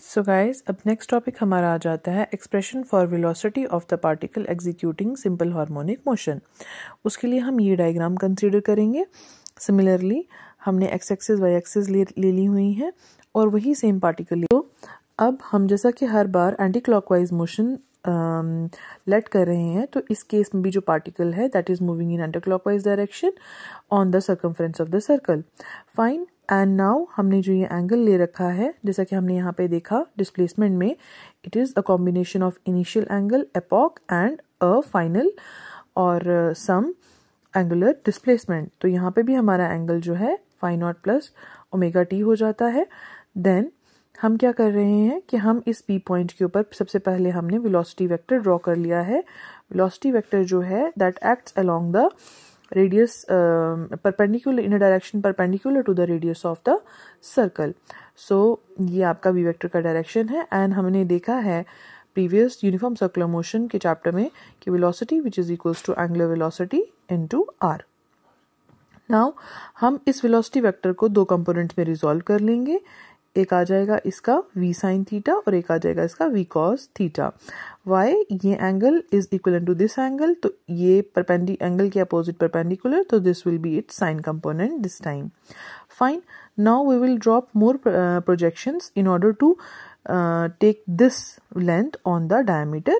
So guys, अब next topic हमारा आ जाता है expression for velocity of the particle executing simple harmonic motion. उसके लिए हम ये डायग्राम कंसीडर करेंगे। सिमिलरली हमने एक्स एक्सिस वाई एक्सिस ले ली हुई है और वही सेम पार्टिकल। तो अब हम जैसा कि हर बार एंटी क्लॉकवाइज मोशन लेट कर रहे हैं, तो इस केस में भी जो पार्टिकल है that is moving in anti clockwise direction on the circumference of the circle. Fine. And now हमने जो ये एंगल ले रखा है, जैसा कि हमने यहाँ पे देखा डिस्प्लेसमेंट में, it is a combination of initial angle epoch and a final और सम एंगुलर डिस्प्लेसमेंट। तो यहाँ पे भी हमारा एंगल जो है phi naught plus omega t हो जाता है। देन हम क्या कर रहे हैं कि हम इस पी पॉइंट के ऊपर सबसे पहले हमने वेलोसिटी वेक्टर ड्रॉ कर लिया है। वेलोसिटी वेक्टर जो है that acts along the radius perpendicular in a direction perpendicular to the radius of the circle. So ये आपका v वेक्टर का डायरेक्शन है। एंड हमने देखा है प्रीवियस यूनिफॉर्म सर्कुलर मोशन के चैप्टर में कि velocity which is equals to angular velocity into r। Now हम इस वेलोसिटी वेक्टर को दो कंपोनेंट्स में रिजॉल्व कर लेंगे। एक आ जाएगा इसका v साइन थीटा और एक आ जाएगा इसका v cos थीटा। वाई, ये angle is equal to this angle, तो ये एंगल के अपोजिट परपेंडिकुलर, तो this will be its sine component this time. Fine. Now we will drop more projections in order to take this length on the diameter.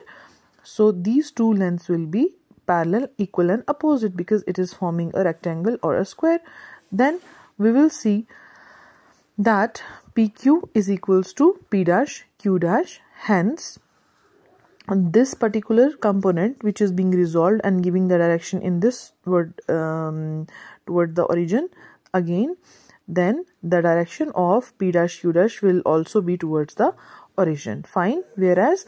So these two lengths will be parallel, equal and opposite because it is forming a rectangle or a square. Then we will see that PQ is equals to P dash Q dash. Hence, this particular component which is being resolved and giving the direction in this toward the origin again, then the direction of P dash Q dash will also be towards the origin. Fine. Whereas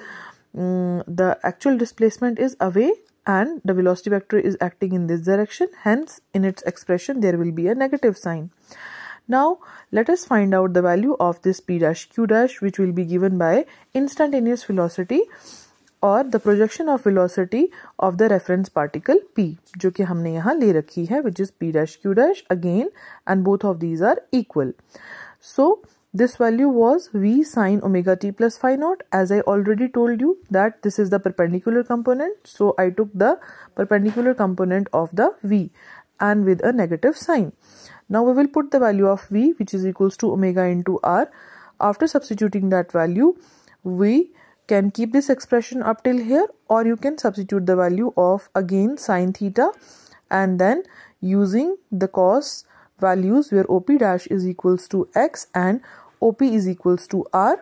the actual displacement is away and the velocity vector is acting in this direction. Hence, in its expression, there will be a negative sign. Now, let us find out the value of this P dash Q dash, which will be given by instantaneous velocity और the projection of velocity of the reference particle P, जो कि हमने यहाँ ले रखी है, which is P dash Q dash again, and both of these are equal. So, this value was v sine omega t plus phi naught. As I already told you that this is the perpendicular component, so I took the perpendicular component of the v and with a negative sign. Now we will put the value of v, which is equals to omega into r. After substituting that value, we can keep this expression up till here, or you can substitute the value of again sine theta and then using the cos values where OP dash is equals to x and OP is equals to r.